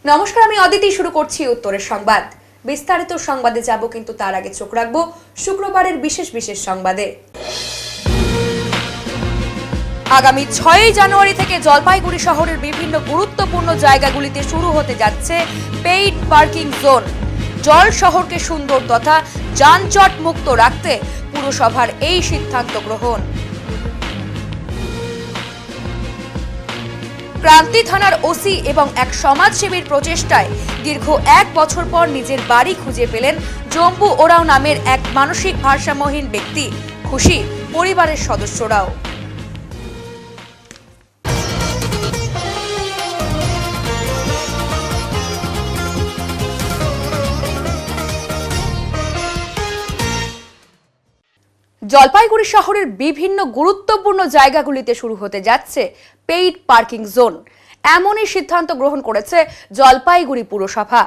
নমস্কার, আমি অদিতি। শুরু করছি উত্তরের সংবাদ। বিস্তারিত সংবাদে যাব, কিন্তু তার আগে চোখ রাখবো শুক্রবারের বিশেষ সংবাদে। আগামী 6 জানুয়ারি থেকে জলপাইগুড়ি শহরের বিভিন্ন গুরুত্বপূর্ণ জায়গাগুলিতে শুরু হতে যাচ্ছে পেইড পার্কিং জোন। জল শহরকে সুন্দর তথা যানজট মুক্ত রাখতে পুরসভার এই সিদ্ধান্ত গ্রহণ। ক্রান্তি থানার ওসি এবং এক সমাজসেবীর প্রচেষ্টায় দীর্ঘ 1 বছর পর নিজের বাড়ি খুঁজে পেলেন জম্বু ওরাও নামের এক মানসিক ভারসাম্যহীন ব্যক্তি। খুশি পরিবারের সদস্যরাও। জলপাইগুড়ি শহরের বিভিন্ন গুরুত্বপূর্ণ জায়গাগুলিতে শুরু হতে যাচ্ছে পেইড পার্কিং জোন। এমনই সিদ্ধান্ত গ্রহণ করেছে জলপাইগুড়ি পুরসভা।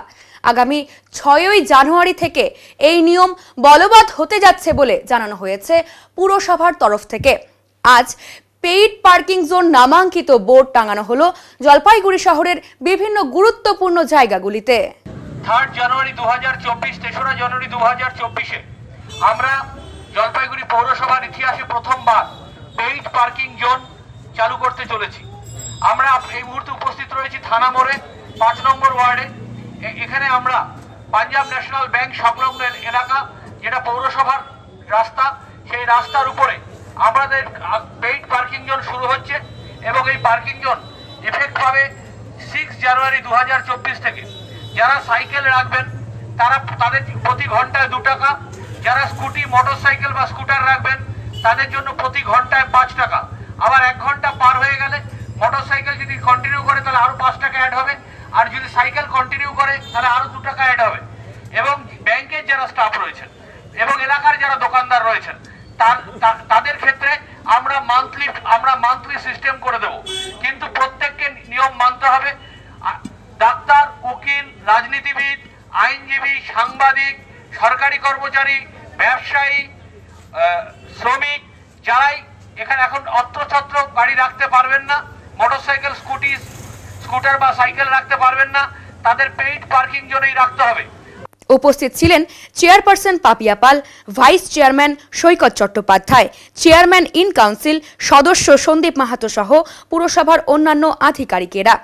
আগামী 6 জানুয়ারি থেকে এই নিয়ম বলবৎ হতে যাচ্ছে বলে জানানো হয়েছে পুরসভার তরফ থেকে। আজ পেইড পার্কিং জোন নামাঙ্কিত বোর্ড টাঙানো হলো জলপাইগুড়ি শহরের বিভিন্ন গুরুত্বপূর্ণ জায়গাগুলিতে। 3 জানুয়ারি 2024, 3রা জানুয়ারি 2024-এ আমরা জলপাইগুড়ি পৌরসভার ইতিহাসে প্রথমবার পেইড পার্কিং জোন চালু করতে চলেছি। আমরা এই মুহূর্তে উপস্থিত রয়েছি থানা মোড়ে 5 নম্বর ওয়ার্ডে। এখানে আমরা পাঞ্জাব ন্যাশনাল ব্যাংক সংলগ্ন এলাকা, যেটা পৌরসভার রাস্তা, সেই রাস্তার উপরে আমাদের পেইড পার্কিং জোন শুরু হচ্ছে এবং এই পার্কিং জোন এফেক্ট পাবে 6 জানুয়ারি 2024 থেকে। যারা সাইকেল রাখবেন তাদের প্রতি ঘন্টায় 2 টাকা, যারা স্কুটি, মোটরসাইকেল বা স্কুটার রাখবেন তাদের জন্য প্রতি ঘন্টায় 5 টাকা। আবার 1 ঘন্টা পার হয়ে গেলে মোটরসাইকেল যদি কন্টিনিউ করে তাহলে আরো 5 টাকা অ্যাড হবে, আর যদি সাইকেল কন্টিনিউ করে তাহলে আরো 2 টাকা অ্যাড হবে। এবং ব্যাংকের যারা স্টাফ রয়েছেন এবং এলাকার যারা দোকানদার রয়েছেন তাদের ক্ষেত্রে আমরা মান্থলি সিস্টেম করে দেব, কিন্তু প্রত্যেককে নিয়ম মানতে হবে। ডাক্তার, উকিল, রাজনীতিবিদ, আইনজীবী, সাংবাদিক, সরকারি কর্মচারী, ব্যবসায়ী, শ্রমিক, যারাই এখানে এখন অত্রছত্র গাড়ি রাখতে পারবেন না, মোটরসাইকেল, স্কুটার বা সাইকেল রাখতে পারবেন না, তাদের পেইড পার্কিং জোনেই রাখতে হবে। উপস্থিত ছিলেন chairperson Papiya Pal, vice chairman Saikat Chattopadhyay, chairman in council সদস্য সন্দীপ মাহাতো সহ পুরসভার অন্যান্য আধিকারিকেরা।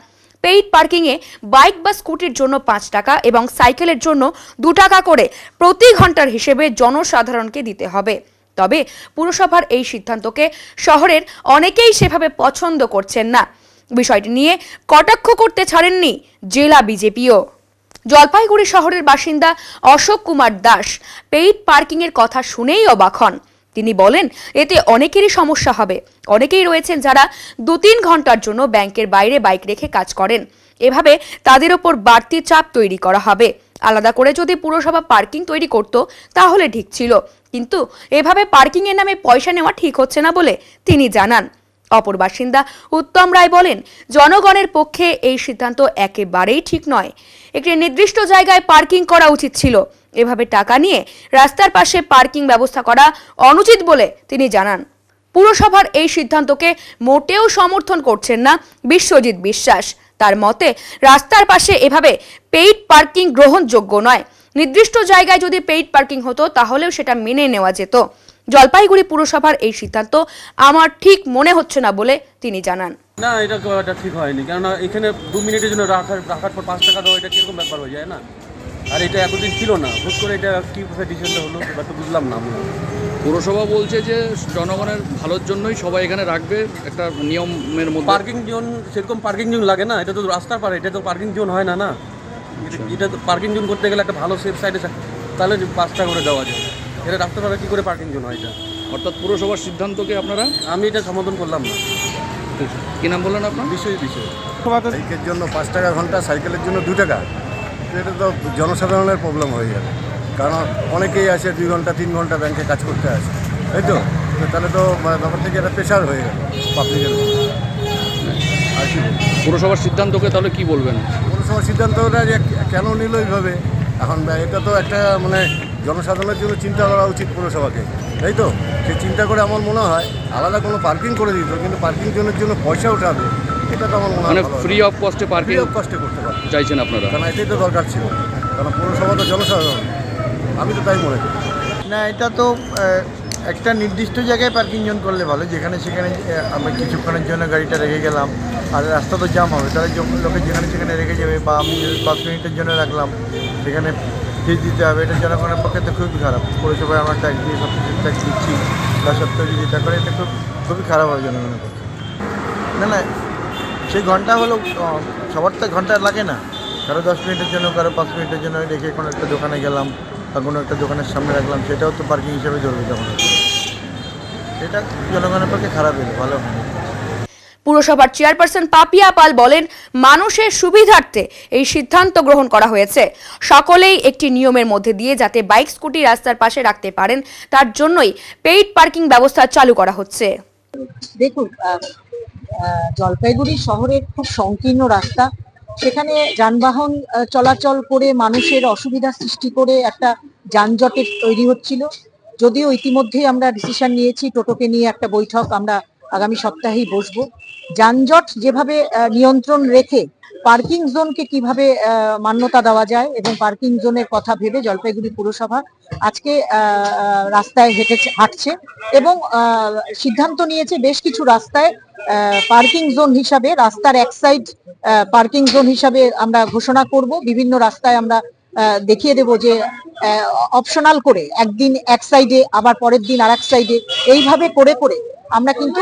পেইড পার্কিংয়ে বাইক বা স্কুটির জন্য 5 টাকা এবং সাইকেলের জন্য 2 টাকা করে প্রতি ঘন্টার হিসেবে জনসাধারণকে দিতে হবে। তবে পুরসভার এই সিদ্ধান্তকে শহরের অনেকেই সেভাবে পছন্দ করছেন না। বিষয়টি নিয়ে কটাক্ষ করতে ছাড়েননি জেলা বিজেপিও। জলপাইগুড়ি শহরের বাসিন্দা অশোক কুমার দাস পেইড পার্কিংয়ের কথা শুনেই অবাক হন। তিনি বলেন, এতে অনেকেরই সমস্যা হবে। অনেকেই রয়েছেন যারা 2-3 ঘন্টার জন্য ব্যাংকের বাইরে বাইক রেখে কাজ করেন। এভাবে তাদের ওপর বাড়তি চাপ তৈরি করা হবে। আলাদা করে যদি পুরসভা পার্কিং তৈরি করত তাহলে ঠিক ছিল, কিন্তু এভাবে পার্কিং এর নামে পয়সা নেওয়া ঠিক হচ্ছে না বলে তিনি জানান। অপর বাসিন্দা উত্তম রায় বলেন, জনগণের পক্ষে এই সিদ্ধান্ত একেবারেই ঠিক নয়। একটি নির্দিষ্ট জায়গায় পার্কিং করা উচিত ছিল। এভাবে টাকা নিয়ে রাস্তার পাশে পার্কিং ব্যবস্থা করা অনুচিত বলে তিনি জানান। পুরসভার এই সিদ্ধান্তকে মোটেও সমর্থন করছেন না বিশ্বজিৎ বিশ্বাস। তার মতে, রাস্তার পাশে এভাবে পেইড পার্কিং গ্রহণযোগ্য নয়। নির্দিষ্ট জায়গায় যদি পেইড পার্কিং হতো তাহলেও সেটা মেনে নেওয়া যেত। জলপাইগুড়ি পুরসভার এই সিদ্ধান্ত আমার ঠিক মনে হচ্ছে না বলে তিনি জানান। না, এটা ঠিক হয়নি, কেননা এখানে 2 মিনিটের জন্য রাখার পর 5 টাকা দেওয়া, এটা কিরকম ব্যাপার হয়ে যায় না? আর এটা এতদিন ছিল না, হুট করে এটা কীভাবে ডিসিশনটা হলো সেটা তো বুঝলাম না। পুরসভা বলছে যে জনগণের ভালোর জন্যই সবাই এখানে রাখবে, একটা নিয়মের মধ্যে। পার্কিং জোন, সেরকম পার্কিং জোন লাগে না, এটা তো রাস্তার পারে, এটা তো পার্কিং জোন হয় না। না, এটা তো পার্কিং জোন করতে গেলে একটা ভালো সেফ সাইডে তাহলে 5 টাকা করে দেওয়া যায়। এটা রাস্তার পারে কী করে পার্কিং জোন হয়? এটা অর্থাৎ পুরসভার সিদ্ধান্তকে আপনারা? আমি এটা সমর্থন করলাম না। কি নাম বললেন আপনার? বিষয় বাইকের জন্য 5 টাকা ঘন্টা, সাইকেলের জন্য 2 টাকা, এটা তো জনসাধারণের প্রবলেম হয়ে যাবে। কারণ অনেকেই আছে 2 ঘন্টা 3 ঘন্টা ব্যাংকে কাজ করতে আসে, তাই তো? তাহলে তো ব্যাপার থেকে একটা প্রেশার হয়ে গেল পাবলিকের। আর কি পুরসভার সিদ্ধান্তকে তাহলে কি বলবেন? পুরসভার সিদ্ধান্তটা যে কেন নিল এইভাবে, এখন এটা তো একটা জনসাধারণের জন্য চিন্তা করা উচিত পুরসভাকে, তাই তো? সে চিন্তা করে আমার মনে হয় আলাদা কোনো পার্কিং করে দিত, কিন্তু পার্কিং জোনের জন্য পয়সা উঠাবে, এটা তো আমার মনে হয় ফ্রি অফ কস্টে পার্কিং করতে পারবে। চাইছেন আপনারা? কারণ এটাই তো দরকার ছিল, কারণ পৌরসভা তো জনসাধারণ, আমি তো তাই মনে করি। না, এটা তো একটা নির্দিষ্ট জায়গায় পার্কিং জোন করলে ভালো, যেখানে সেখানে আমরা কিছুক্ষণের জন্য গাড়িটা রেখে গেলাম, আর রাস্তা তো জাম হবে, তাহলে লোকে যেখানে সেখানে রেখে যাবে, বা আমি 5 মিনিটের জন্য রাখলাম, সেখানে ফিস দিতে হবে। এটা জনগণের পক্ষে তো খুবই খারাপ। পৌরসভায় আমরা ট্যাক্স দিয়ে সব কিছু ট্যাক্স দিচ্ছি, তা সত্ত্বেও যদি এটা করে, এটা খুবই খারাপ হবে জনগণের পক্ষে। না, সেই ঘন্টা হলো সবার তো ঘন্টা লাগে না, কারো 10 মিনিটের জন্য, কারো 5 মিনিটের জন্য রেখে কোনো একটা দোকানে গেলাম বা কোনো একটা দোকানের সামনে রাখলাম, সেটাও তো পার্কিং হিসেবে ধরবে তখন। এটা জনগণের পক্ষে খারাপ হলো, ভালো হয়নি। পুরসভার চেয়ারপারসন পাপিয়া পাল বলেন, মানুষের সুবিধার্থে এই সিদ্ধান্ত গ্রহণ করা হয়েছে। সকলেই একটি নিয়মের মধ্যে দিয়ে যাতে বাইক স্কুটি রাস্তার পাশে রাখতে পারেন, তার জন্যই পেইড পার্কিং ব্যবস্থা চালু করা হচ্ছে। দেখুন, জলপাইগুড়ি শহরের খুব সংকীর্ণ রাস্তা, সেখানে যানবাহন চলাচল করে মানুষের অসুবিধা সৃষ্টি করে একটা যানজটের তৈরি হচ্ছিল। যদিও ইতিমধ্যেই আমরা ডিসিশন নিয়েছি, টোটোকে নিয়ে একটা বৈঠক আমরা আগামী সপ্তাহেই বসবো। যানজট যেভাবে নিয়ন্ত্রণ রেখে পার্কিং জোনকে কিভাবে মান্যতা দেওয়া যায় এবং পার্কিং জোনের কথা ভেবে জলপাইগুড়ি পুরসভা আজকে রাস্তায় হাঁটছে এবং সিদ্ধান্ত নিয়েছে বেশ কিছু রাস্তায় পার্কিং জোন হিসাবে, রাস্তার এক সাইড পার্কিং জোন হিসাবে আমরা ঘোষণা করব। বিভিন্ন রাস্তায় আমরা দেখিয়ে দেব যে অপশনাল করে একদিন এক সাইডে, আবার পরের দিন আর এক সাইডে, এইভাবে করে করে আমরা কিন্তু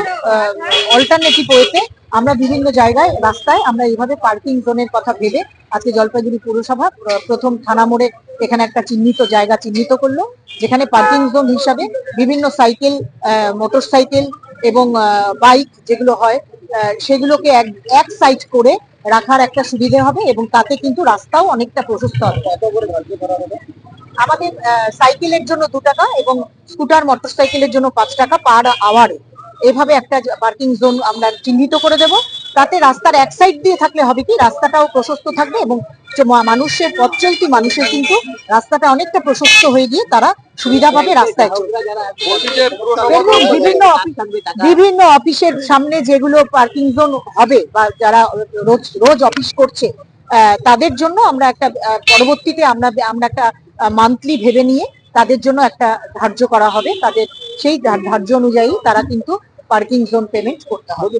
অল্টারনেটিভ ওয়েতে আমরা বিভিন্ন জায়গায় রাস্তায় আমরা এইভাবে পার্কিং জোনের কথা ভেবে আজকে জলপাইগুড়ি পুরসভা প্রথম থানা মোড়ে এখানে একটা চিহ্নিত জায়গা চিহ্নিত করলো, যেখানে পার্কিং জোন হিসাবে বিভিন্ন সাইকেল, মোটর সাইকেল এবং বাইক যেগুলো হয় সেগুলোকে এক সাইড করে রাখার একটা সুবিধা হবে এবং তাতে কিন্তু রাস্তাও অনেকটা প্রশস্ত হবে। আমাদের সাইকেলের জন্য 2 টাকা এবং স্কুটার মোটর সাইকেলের জন্য 5 টাকা পার আওয়ারে এভাবে একটা পার্কিং জোন আমরা চিহ্নিত করে দেব। তাতে রাস্তার এক সাইড দিয়ে থাকলে হবে কি, রাস্তাটাও প্রশস্ত থাকবে এবং মানুষের পথ চলতি মানুষের কিন্তু রাস্তাটা অনেকটা প্রশস্ত হয়ে গিয়ে তারা সুবিধা পাবে রাস্তায়। বিভিন্ন অফিসের সামনে যেগুলো পার্কিং জোন হবে বা যারা রোজ অফিস করছে তাদের জন্য আমরা একটা পরবর্তীতে আমরা একটা মান্থলি ভেবে নিয়ে তাদের জন্য একটা ধার্য করা হবে, তাদের সেই ধার্য অনুযায়ী তারা কিন্তু পার্কিং জোন পেমেন্ট করতে হবে।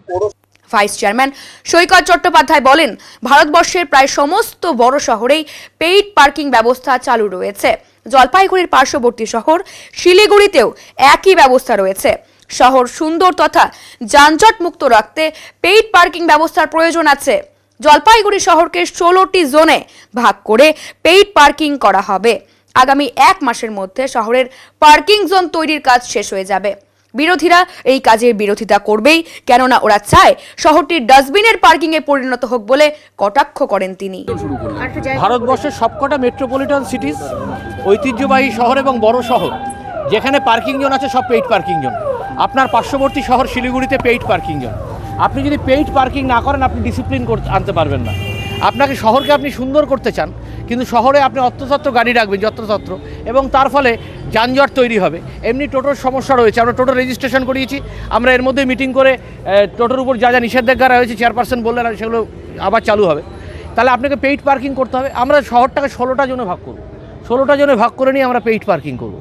ভাইস চেয়ারম্যান সৈকত চট্টোপাধ্যায় বলেন, ভারতবর্ষের প্রায় সমস্ত বড় শহরেই পেইড পার্কিং ব্যবস্থা চালু রয়েছে। জলপাইগুড়ির পার্শ্ববর্তী শহর শিলিগুড়িতেও একই ব্যবস্থা রয়েছে। শহর সুন্দর তথা যানজট মুক্ত রাখতে পেইড পার্কিং ব্যবস্থার প্রয়োজন আছে। জলপাইগুড়ি শহরকে 16টি জোনে ভাগ করে পেইড পার্কিং করা হবে। আগামী 1 মাসের মধ্যে শহরের পার্কিং জোন তৈরির কাজ শেষ হয়ে যাবে। বিরোধীরা এই কাজের বিরোধিতা করবেই, কেননা ওরা চায় শহরটির ডাস্টবিনের পার্কিং এ পরিণত হোক বলে কটাক্ষ করেন তিনি। ভারতবর্ষের সবকটা মেট্রোপলিটন সিটিজ, ঐতিহ্যবাহী শহর এবং বড় শহর যেখানে পার্কিং জোন আছে সব পেইড পার্কিং জোন। আপনার পার্শ্ববর্তী শহর শিলিগুড়িতে পেইড পার্কিং জোন। আপনি যদি পেইড পার্কিং না করেন আপনি ডিসিপ্লিন আনতে পারবেন না। আপনাকে শহরকে আপনি সুন্দর করতে চান, কিন্তু শহরে আপনি অত্রতত্র গাড়ি রাখবেন যত্রতত্র, এবং তার ফলে যানজট তৈরি হবে। এমনি টোটোর সমস্যা রয়েছে, আমরা টোটো রেজিস্ট্রেশন করিয়েছি, আমরা এর মধ্যে মিটিং করে টোটোর উপর যা যা নিষেধাজ্ঞা রয়েছে চেয়ারপারসন বললেন সেগুলো আবার চালু হবে। তাহলে আপনাকে পেইড পার্কিং করতে হবে। আমরা শহরটাকে 16টা জোনে ভাগ করব, 16টা জোনে ভাগ করে নিয়ে আমরা পেইড পার্কিং করব।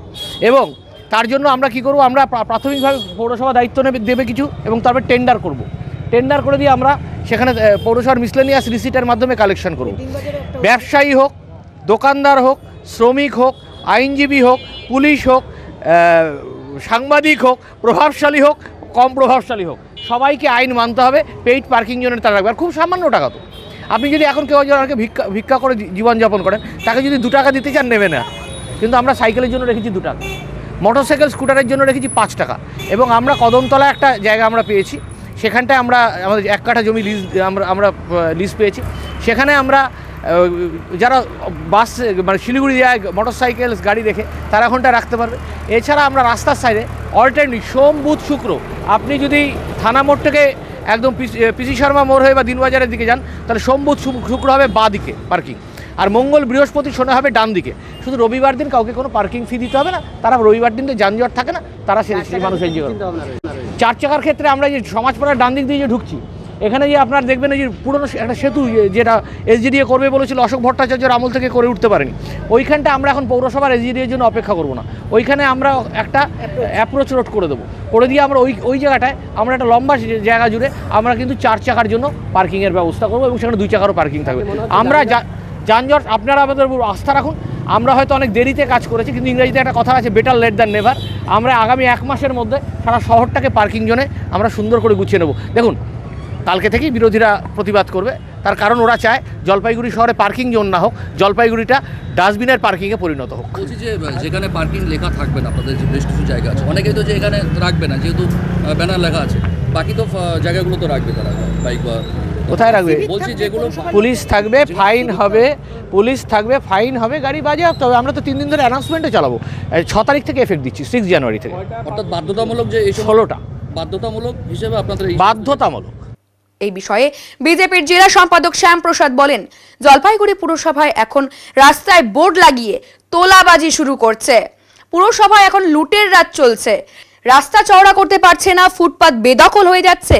এবং তার জন্য আমরা কি করব, আমরা প্রাথমিকভাবে পৌরসভা দায়িত্ব দেবে কিছু, এবং তারপর টেন্ডার করব। টেন্ডার করে দিয়ে আমরা সেখানে পৌরসভার মিসলেনিয়াস রিসিটের মাধ্যমে কালেকশন করব। ব্যবসায়ী হোক, দোকানদার হোক, শ্রমিক হোক, আইনজীবী হোক, পুলিশ হোক, সাংবাদিক হোক, প্রভাবশালী হোক, কম প্রভাবশালী হোক, সবাইকে আইন মানতে হবে। পেইড পার্কিং জোনের তারা রাখবে। আর খুব সামান্য টাকা তো, আপনি যদি এখন কেউ জনকে ভিক্ষা করে জীবনযাপন করেন, তাকে যদি 2 টাকা দিতে চান নেবে না। কিন্তু আমরা সাইকেলের জন্য রেখেছি 2 টাকা, মোটরসাইকেল স্কুটারের জন্য রেখেছি 5 টাকা। এবং আমরা কদমতলা একটা জায়গা আমরা পেয়েছি, সেখানটায় আমরা আমাদের 1 কাঠা জমি আমরা লিজ পেয়েছি। সেখানে আমরা যারা বাস মানে শিলিগুড়ি যায় মোটরসাইকেল গাড়ি রেখে তারা ঘন্টা রাখতে পারবে। এছাড়া আমরা রাস্তার সাইডে অল্টারনেটিভ সোম বুধ শুক্র, আপনি যদি থানা মোড় থেকে একদম পিসি শর্মা মোড় হয়ে বা দিনবাজারের দিকে যান, তাহলে সোম বুধ শুক্র হবে বাঁ দিকে পার্কিং, আর মঙ্গল বৃহস্পতি শনি হবে ডান দিকে। শুধু রবিবার দিন কাউকে কোনো পার্কিং ফি দিতে হবে না, তারা রবিবার দিন তো যানজট থাকে না, তারা সেই মানুষ এনজয় করে। 4 চাকার ক্ষেত্রে আমরা যে সমাজপাড়ার ডান দিক দিয়ে যে ঢুকছি, এখানে যে আপনার দেখবেন এই যে পুরনো একটা সেতু যেটা এসজিডিএ করবে বলেছিল অশোক ভট্টাচার্যের আমল থেকে করে উঠতে পারেনি, ওইখানটা আমরা এখন পৌরসভার এসজিডিএর জন্য অপেক্ষা করব না, ওইখানে আমরা একটা অ্যাপ্রোচ রোড করে দেবো, করে দিয়ে আমরা ওই জায়গাটায় আমরা একটা লম্বা জায়গা জুড়ে আমরা কিন্তু 4 চাকার জন্য পার্কিংয়ের ব্যবস্থা করবো এবং সেখানে 2 চাকারও পার্কিং থাকবে। আমরা যানজট আপনারা আমাদের উপর আস্থা রাখুন, আমরা হয়তো অনেক দেরিতে কাজ করেছি, কিন্তু ইংরেজিতে একটা কথা আছে, বেটার লেট দ্যান নেভার। আমরা আগামী 1 মাসের মধ্যে সারা শহরটাকে পার্কিং জোনে আমরা সুন্দর করে গুছিয়ে নেব। দেখুন, কালকে থেকেই বিরোধীরা প্রতিবাদ করবে, তার কারণ ওরা চায় জলপাইগুড়ি শহরে পার্কিং জোন না হোক, জলপাইগুড়িটা ডাস্টবিনের পার্কিংয়ে পরিণত হোক। বলছি যে যেখানে পার্কিং লেখা থাকবে না, আপনাদের যে বেশ কিছু জায়গা আছে, অনেকেই তো যে এখানে রাখবে না যেহেতু ব্যানার লেখা আছে, বাকি তো জায়গাগুলো তো রাখবে তারা, বাইক বা কোথায় রাখবে? বলছি যেগুলো পুলিশ থাকবে, ফাইন হবে, পুলিশ থাকবে, ফাইন হবে, গাড়ি বাজেয়াপ্ত হবে। আমরা তো 3 দিন ধরে অ্যানাউন্সমেন্টে চালাবো, 6 তারিখ থেকে এফেক্ট দিচ্ছি, 6 জানুয়ারি থেকে। অর্থাৎ বাধ্যতামূলক যে এই 16টা বাধ্যতামূলক হিসেবে আপনাদের বাধ্যতামূলক। এই বিষয়ে বিজেপির জেলা সম্পাদক শ্যামপ্রসাদ বলেন, জলপাইগুড়ি পুরসভায় এখন রাস্তায় বোর্ড লাগিয়ে তোলাবাজি শুরু করছে। পুরসভায় এখন লুটের রাত চলছে, রাস্তা চওড়া করতে পারছে না, ফুটপাত বেদখল হয়ে যাচ্ছে,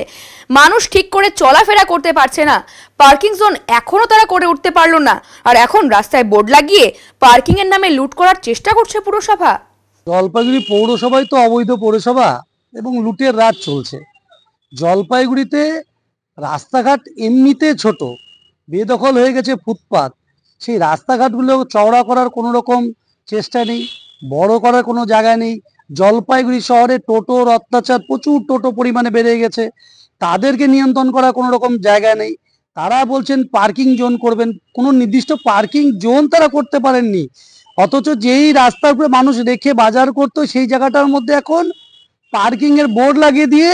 মানুষ ঠিক করে চলাফেরা করতে পারছে না, পার্কিং জোন এখনো তারা করে উঠতে পারলো না, আর এখন রাস্তায় বোর্ড লাগিয়ে পার্কিং এর নামে লুট করার চেষ্টা করছে পুরসভা। জলপাইগুড়ি পৌরসভায় তো অবৈধ পৌরসভা এবং লুটের রাত চলছে। জলপাইগুড়িতে রাস্তাঘাট এমনিতে ছোট, বেদখল হয়ে গেছে ফুটপাত, সেই রাস্তাঘাটগুলো চওড়া করার কোনো রকম চেষ্টা নেই, বড় করার কোনো জায়গা নেই। জলপাইগুড়ি শহরে টোটোর অত্যাচার, প্রচুর টোটো পরিমাণে বেড়ে গেছে, তাদেরকে নিয়ন্ত্রণ করার কোনো রকম জায়গা নেই। তারা বলছেন পার্কিং জোন করবেন, কোনো নির্দিষ্ট পার্কিং জোন তারা করতে পারেননি, অথচ যেই রাস্তার উপরে মানুষ রেখে বাজার করতো সেই জায়গাটার মধ্যে এখন পার্কিং এর বোর্ড লাগিয়ে দিয়ে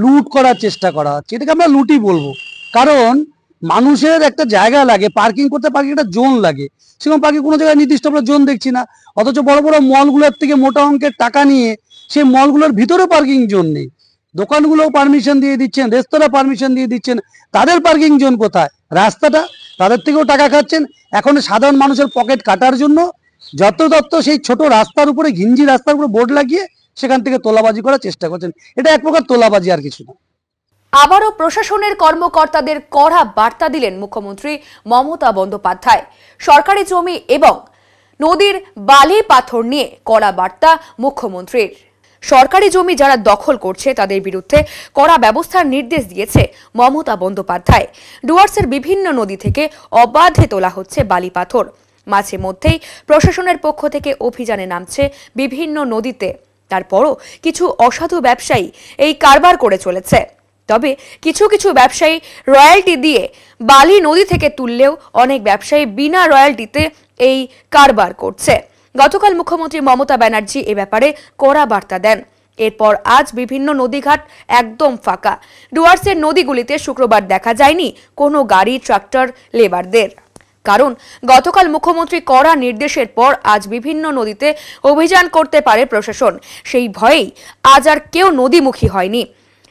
লুট করার চেষ্টা করা হচ্ছে। এটাকে আমরা লুটই বলবো, কারণ মানুষের একটা জায়গা লাগে পার্কিং করতে, পার্কিং একটা জোন লাগে, সেরকম পার্কিং কোনো জায়গায় নির্দিষ্ট আমরা জোন দেখছি না। অথচ বড় বড় মলগুলোর থেকে মোটা অঙ্কের টাকা নিয়ে সেই মলগুলোর ভিতরে পার্কিং জোন নেই, দোকানগুলোও পারমিশন দিয়ে দিচ্ছেন, রেস্তোরাঁ পারমিশন দিয়ে দিচ্ছেন, তাদের পার্কিং জোন কোথায়? রাস্তাটা তাদের থেকেও টাকা খাচ্ছেন। এখন সাধারণ মানুষের পকেট কাটার জন্য যত্রতত্র সেই ছোট রাস্তার উপরে, ঘিঞ্জি রাস্তার উপরে বোর্ড লাগিয়ে সেখান থেকে তোলাবাজি করার চেষ্টা করছেন। এটা এক প্রকার তোলাবাজি, আর কিছু না। আবারও প্রশাসনের কর্মকর্তাদের কড়া বার্তা দিলেন মুখ্যমন্ত্রী মমতা বন্দ্যোপাধ্যায়। সরকারি জমি এবং নদীর বালি পাথর নিয়ে কড়া বার্তা মুখ্যমন্ত্রীর। সরকারি জমি যারা দখল করছে তাদের বিরুদ্ধে কড়া ব্যবস্থার নির্দেশ দিয়েছে মমতা বন্দ্যোপাধ্যায়। ডুয়ার্সের বিভিন্ন নদী থেকে অবাধে তোলা হচ্ছে বালি পাথর। মাঝে মধ্যেই প্রশাসনের পক্ষ থেকে অভিযানে নামছে বিভিন্ন নদীতে। তারপরও কিছু অসাধু ব্যবসায়ী এই কারবার করে চলেছে। তবে কিছু কিছু ব্যবসায়ী রয়্যালটি দিয়ে বালি নদী থেকে তুললেও অনেক ব্যবসায়ী বিনা রয়্যালটিতে এই কারবার করছে। গতকাল মুখ্যমন্ত্রী মমতা ব্যানার্জি এ ব্যাপারে কড়া বার্তা দেন। এরপর আজ বিভিন্ন নদীঘাট একদম ফাঁকা। ডুয়ার্সের নদীগুলিতে শুক্রবার দেখা যায়নি কোনো গাড়ি, ট্রাক্টর, লেবারদের। কারণ গতকাল মুখ্যমন্ত্রী কড়া নির্দেশের পর আজ বিভিন্ন নদীতে অভিযান করতে পারে প্রশাসন। সেই ভয়েই আজ আর কেউ নদীমুখী হয়নি।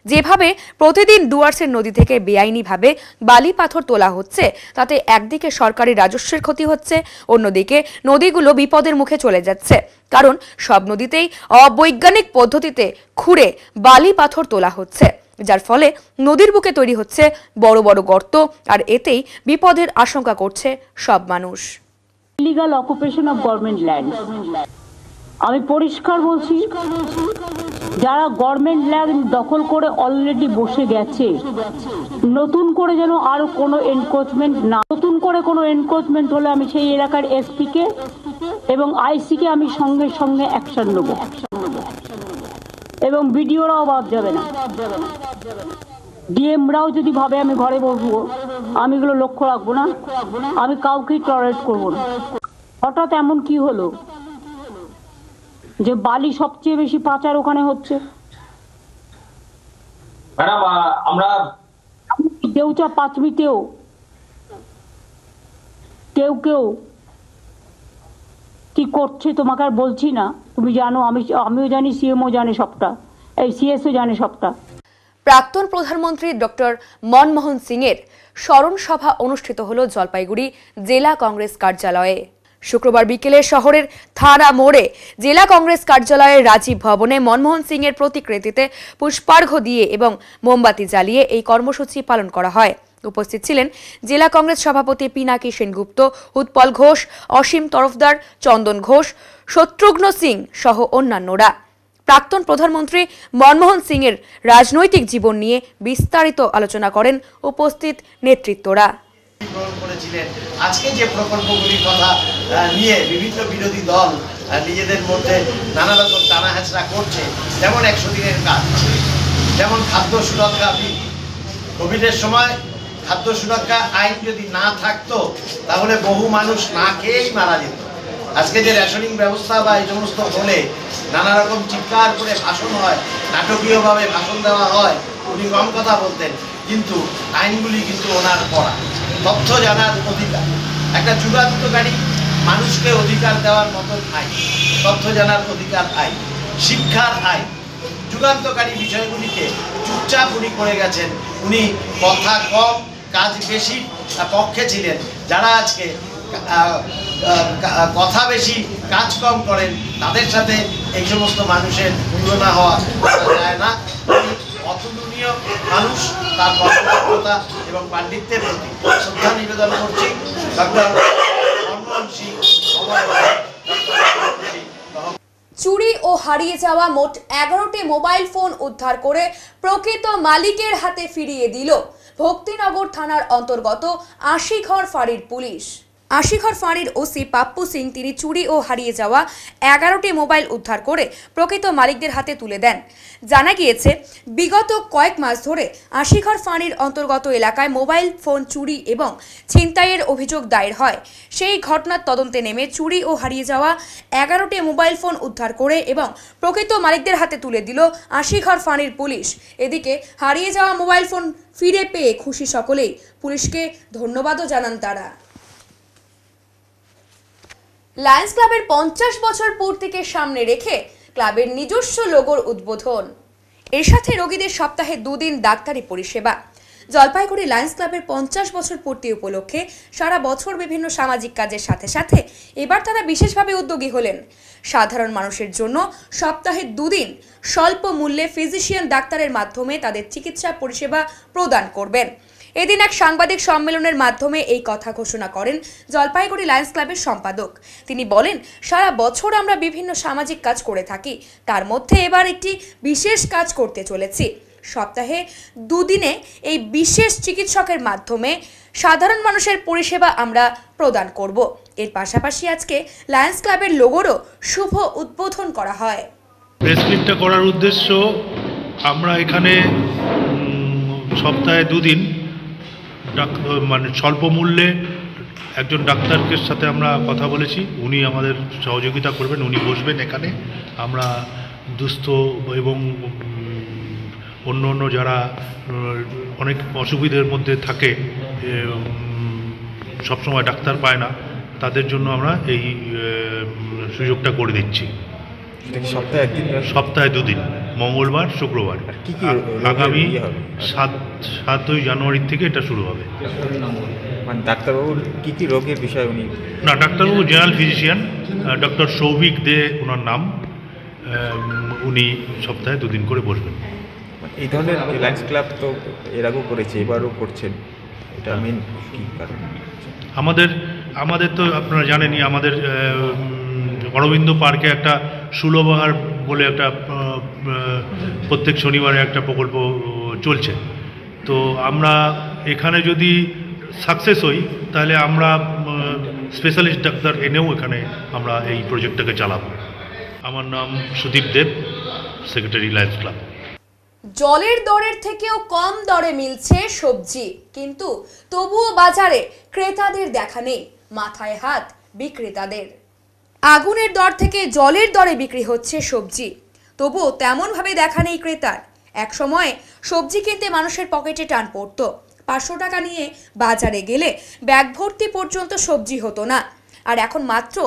যেভাবে প্রতিদিন ডুয়ার্সের নদী থেকে বেআইনিভাবে বালি পাথর তোলা হচ্ছে, তাতে একদিকে সরকারি রাজস্বের ক্ষতি হচ্ছে, অন্যদিকে নদীগুলো বিপদের মুখে চলে যাচ্ছে। কারণ সব নদীতেই অবৈজ্ঞানিক পদ্ধতিতে খুঁড়ে বালি পাথর তোলা হচ্ছে, যার ফলে নদীর বুকে তৈরি হচ্ছে বড় বড় গর্ত, আর এতেই বিপদের আশঙ্কা করছে সব মানুষ। Illegal occupation of government land, আমি পরিষ্কার বলছি, যারা গভর্নমেন্ট ল্যান্ড দখল করে অলরেডি বসে গেছে, নতুন করে যেন আর কোনো এনক্রোচমেন্ট না, নতুন করে কোনো এনক্রোচমেন্ট হলে আমি সেই এলাকার এসপি কে এবং আইসি কে আমি সঙ্গে সঙ্গে অ্যাকশন নেব, এবং বিডিওরাও বাদ যাবে না। ডিএমরাও যদি ভাবে আমি ঘরে বসবো, আমি এগুলো লক্ষ্য রাখবো না, আমি কাউকেই টলারেট করবো না। হঠাৎ এমন কি হলো যে বালি সবচেয়ে বেশি পাচার ওখানে হচ্ছে? ম্যাডাম, আমরা দেউচা পাঁচমিতেও কেউ কেউ কি করছে তোমাকে আর বলছি না, তুমি জানো, আমিও জানি, সিএমও জানে সবটা, এই সিএসও জানে সবটা। প্রাক্তন প্রধানমন্ত্রী ডক্টর মনমোহন সিং এর স্মরণ সভা অনুষ্ঠিত হল জলপাইগুড়ি জেলা কংগ্রেস কার্যালয়ে। শুক্রবার বিকেলে শহরের থানা মোড়ে জেলা কংগ্রেস কার্যালয়ের রাজীব ভবনে মনমোহন সিং এর প্রতিকৃতিতে পুষ্পার্ঘ্য দিয়ে এবং মোমবাতি জ্বালিয়ে এই কর্মসূচি পালন করা হয়। উপস্থিত ছিলেন জেলা কংগ্রেস সভাপতি পিনাকি সেনগুপ্ত, উৎপল ঘোষ, অসীম তরফদার, চন্দন ঘোষ, শত্রুঘ্ন সিং সহ অন্যান্যরা। প্রাক্তন প্রধানমন্ত্রী মনমোহন সিং এর রাজনৈতিক জীবন নিয়ে বিস্তারিত আলোচনা করেন উপস্থিত নেতৃত্বরা। আজকে যে প্রকল্পগুলির কথা নিয়ে বিভিন্ন বিরোধী দল নিজেদের মধ্যে নানা রকম টানা হেঁচড়া করছে, যেমন 100 দিনের কাজ, যেমন খাদ্য সুরক্ষা বিল। কোভিডের সময় খাদ্য সুরক্ষা আইন যদি না থাকতো তাহলে বহু মানুষ না খেয়েই মারা যেত। আজকে যে রেশনিং ব্যবস্থা বা এই সমস্ত বলে নানা রকম চিৎকার করে ভাষণ হয়, নাটকীয়ভাবে ভাষণ দেওয়া হয়, উনি কম কথা বলতেন, কিন্তু আইনগুলি কিন্তু ওনার করা। তথ্য জানার অধিকার একটা যুগান্তকারী মানুষকে অধিকার দেওয়ার মতন আইন, তথ্য জানার অধিকার আইন, শিক্ষার আইন, যুগান্তকারী বিষয়গুলিকে চুপচাপ উনি করে গেছেন। উনি কথা কম কাজ বেশি পক্ষে ছিলেন। যারা আজকে কথা বেশি কাজ কম করেন তাদের সাথে এই সমস্ত মানুষের তুলনা হওয়া যায় না। অতুলনীয় মানুষ, তার কর্মদক্ষতা এবং পাণ্ডিত্যের প্রতি শ্রদ্ধা নিবেদন করছি। ডক্টর মনমোহন সিং চুরি ও হারিয়ে যাওয়া মোট 11টি মোবাইল ফোন উদ্ধার করে প্রকৃত মালিকের হাতে ফিরিয়ে দিল ভক্তিনগর থানার অন্তর্গত আশিঘর ফাঁড়ির পুলিশ। আশিঘর ফাঁড়ির ওসি পাপ্পু সিং তিনি চুরি ও হারিয়ে যাওয়া 11টি মোবাইল উদ্ধার করে প্রকৃত মালিকদের হাতে তুলে দেন। জানা গিয়েছে, বিগত কয়েক মাস ধরে আশিঘর ফাঁড়ির অন্তর্গত এলাকায় মোবাইল ফোন চুরি এবং ছিনতাইয়ের অভিযোগ দায়ের হয়। সেই ঘটনার তদন্তে নেমে চুরি ও হারিয়ে যাওয়া 11টি মোবাইল ফোন উদ্ধার করে এবং প্রকৃত মালিকদের হাতে তুলে দিল আশিঘর ফাঁড়ির পুলিশ। এদিকে হারিয়ে যাওয়া মোবাইল ফোন ফিরে পেয়ে খুশি সকলেই। পুলিশকে ধন্যবাদও জানান তারা। লায়ন্স ক্লাবের 50 বছর পূর্তিকে সামনে রেখে ক্লাবের নিজস্ব লোগোর উদ্বোধন। এর সাথে রোগীদের সপ্তাহে 2 দিন ডাক্তারি পরিষেবা। জলপাইগুড়ি লায়ন্স ক্লাবের 50 বছর পূর্তি উপলক্ষে সারা বছর বিভিন্ন সামাজিক কাজের সাথে সাথে এবার তারা বিশেষভাবে উদ্যোগী হলেন। সাধারণ মানুষের জন্য সপ্তাহে 2 দিন স্বল্প মূল্যে ফিজিশিয়ান ডাক্তারের মাধ্যমে তাদের চিকিৎসা পরিষেবা প্রদান করবেন। এদিন এক সাংবাদিক সম্মেলনের মাধ্যমে এই কথা ঘোষণা করেন জলপাইগুড়ি লায়ন্স ক্লাবের সম্পাদক। তিনি বলেন, সারা বছর আমরা বিভিন্ন সামাজিক কাজ করে থাকি, তার মধ্যে এবার একটি বিশেষ কাজ করতে চলেছি। সপ্তাহে 2 দিনে এই বিশেষ চিকিৎসকের মাধ্যমে সাধারণ মানুষের পরিষেবা আমরা প্রদান করব। এর পাশাপাশি আজকে লায়ন্স ক্লাবের লোগোরও শুভ উদ্বোধন করা হয়। প্রেস মিটটা করার উদ্দেশ্য, আমরা এখানে সপ্তাহে 2 দিন মানে স্বল্প মূল্যে একজন ডাক্তারকে সাথে আমরা কথা বলেছি, উনি আমাদের সহযোগিতা করবেন, উনি বসবেন এখানে। আমরা দুস্থ এবং অন্য অন্য যারা অনেক অসুবিধার মধ্যে থাকে, সবসময় ডাক্তার পায় না, তাদের জন্য আমরা এই সুযোগটা করে দিচ্ছি। সপ্তাহে 2 দিন, মঙ্গলবার শুক্রবার। আগামী 7ই জানুয়ারি থেকে এটা শুরু হবে। মানে ডাক্তারবাবুর কী কী রোগের বিষয় উনি? না, ডাক্তারবাবু জেনারেল ফিজিশিয়ান ডক্টর সৌভিক দে ওনার নাম। উনি সপ্তাহে 2 দিন করে বসবেন। এই ধরনের লায়ন্স ক্লাব তো এর আগেও করেছে, এবারও করছেন, এটা মেন কী কারণ? আমাদের তো আপনারা জানেনই, আমাদের অরবিন্দ পার্কে একটা সুলভ আহার বলে একটা প্রত্যেক শনিবারে একটা প্রকল্প চলছে। তো আমরা এখানে যদি সাকসেস হই তাহলে আমরা স্পেশালিস্ট ডাক্তার এনেও এখানে আমরা এই প্রজেক্টটাকে চালাবো। আমার নাম সুদীপ দেব, সেক্রেটারি লায়ন্স ক্লাব। জলের দরের থেকেও কম দরে মিলছে সবজি, কিন্তু তবুও বাজারে ক্রেতাদের দেখা নেই। মাথায় হাত বিক্রেতাদের। আগুনের দর থেকে জলের দরে বিক্রি হচ্ছে সবজি, তবুও তেমনভাবে দেখা নেই ক্রেতার। এক সময় সবজি কিনতে মানুষের পকেটে টান পড়ত। 500 টাকা নিয়ে বাজারে গেলে ব্যাগ ভর্তি পর্যন্ত সবজি হতো না, আর এখন মাত্র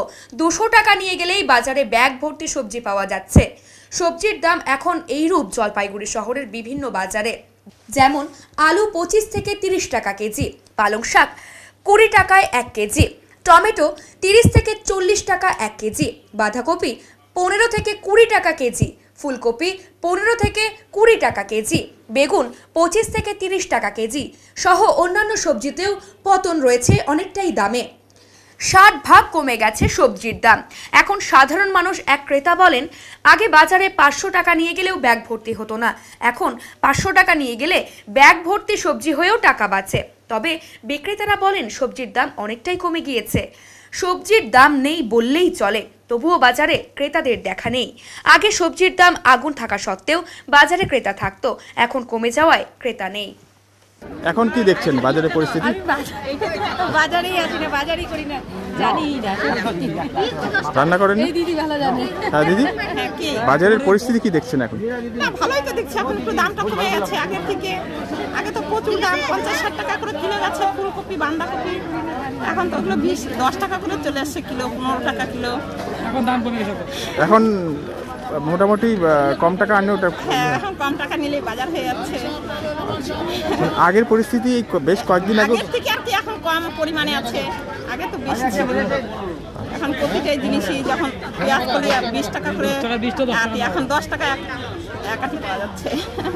200 টাকা নিয়ে গেলেই বাজারে ব্যাগ ভর্তি সবজি পাওয়া যাচ্ছে। সবজির দাম এখন এইরূপ জলপাইগুড়ি শহরের বিভিন্ন বাজারে। যেমন আলু 25 থেকে 30 টাকা কেজি, পালং শাক 20 টাকায় 1 কেজি, টমেটো 30 থেকে 40 টাকা 1 কেজি, বাঁধাকপি 15 থেকে 20 টাকা কেজি, ফুলকপি 15 থেকে 20 টাকা কেজি, বেগুন 25 থেকে 30 টাকা কেজি সহ অন্যান্য সবজিতেও পতন রয়েছে অনেকটাই দামে। 60% কমে গেছে সবজির দাম। এখন সাধারণ মানুষ এক ক্রেতা বলেন, আগে বাজারে 500 টাকা নিয়ে গেলেও ব্যাগ ভর্তি হতো না, এখন 500 টাকা নিয়ে গেলে ব্যাগ ভর্তি সবজি হয়েও টাকা বাঁচে। তবে বিক্রেতারা বলেন সবজির দাম অনেকটাই কমে গিয়েছে। সবজির দাম নেই বললেই চলে, তবুও বাজারে ক্রেতাদের দেখা নেই। আগে সবজির দাম আগুন থাকা সত্ত্বেও বাজারে ক্রেতা থাকতো, এখন কমে যাওয়ায় ক্রেতা নেই। এখন কি দেখছেন বাজারের পরিস্থিতি? বাজারেই আছি না, বাজারই করি না, জানি না। রান্না করেন? এই দিদি ভালো জানে। হ্যাঁ দিদি, বাজারের পরিস্থিতি কি দেখছেন এখন? না ভালোই তো দেখছি, এখন একটু দামটা কমে গেছে আগের থেকে। আগে তো প্রচুর দাম, 50-60 টাকা করে কিলো গেছে ফুলকপি, বাঁধাকপি। এখন তো ওগুলো 20-10 টাকা করে চলে আসছে কিলো, 15 টাকা কিলো। এখন দাম কমে গেছে। এখন মোটামুটি কম টাকা আনলে ওটা হ্যাঁ, এখন কম টাকা নিলেই বাজার হয়ে যাচ্ছে। আগের পরিস্থিতি বেশ কয়েকদিন আগে থেকে আর কি এখন কম পরিমাণে আছে, আগে তো বেশি ছিল। এখন প্রতিটাই জিনিসই যখন পেঁয়াজ কলি 20 টাকা করে আটি, এখন 10 টাকা এক আটি পাওয়া যাচ্ছে।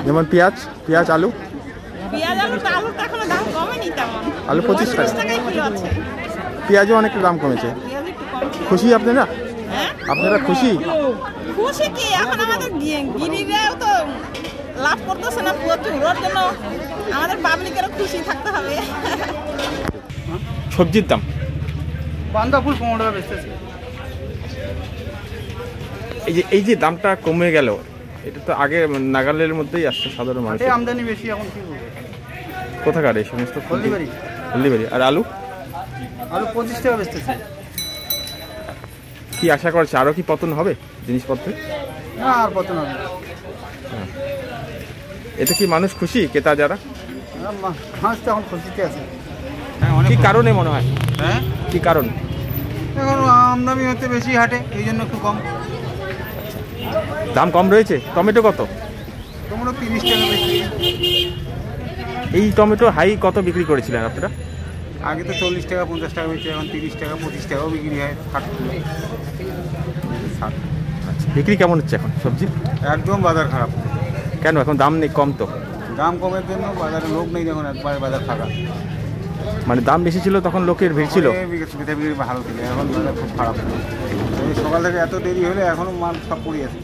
যেমন পেঁয়াজ আলু আলুটা এখনো দাম কমেনি তেমন, আলু 25 টাকায় কিলো আছে। পেঁয়াজও অনেক দাম কমেছে। খুশি আপনারা? আপনারা খুশি? খুশি কি, এখন আমাদের গিরিরাও তো লাভ করতেছে না প্রচুর, ওর জন্য আমাদের পাবলিকেরও খুশি থাকতে হবে। সবজির দাম বাঁধা ফুল 15 টাকা বেচতেছে। এই যে দামটা কমে গেল, এটা তো আগে নাগালের মধ্যেই আসছে সাধারণ মানুষ। আমদানি বেশি, এখন কি করবে? কোথাকার এই সমস্ত? হলদিবাড়ি। আর আলু 25 টাকা বেচতেছে। কি আশা করছে আরো কি পতন হবে জিনিসপত্রে? না, আর পতন হবে। এতে কি মানুষ খুশি, ক্রেতা যারা? মাছ তো এখন খুশিতে আছে। কি কারণে মনে হয়? হ্যাঁ, কি কারণ? এখন আমদানি হতে বেশি হাটে, এই জন্য একটু কম দাম কম রয়েছে। টমেটো কত? টমেটো 30 টাকা বেশি। এই টমেটো হাই কত বিক্রি করেছিলেন আপনারা? আগে তো 40 টাকা 50 টাকা বেশি, এখন 30 টাকা 25 টাকাও বিক্রি হয়। বিক্রি কেমন হচ্ছে এখন সবজি? একদম বাজার খারাপ। কেন? এখন দাম নেই, কম তো। দাম কমের জন্য বাজারে লোক নেই, যখন একবারে বাজার ফাঁকা। মানে দাম বেশি ছিল তখন লোকের ভিড় ছিল, ভালো ছিল, এখন বাজার খুব খারাপ। সকাল থেকে এত দেরি হলে এখনো মাল সব পড়ে আছে।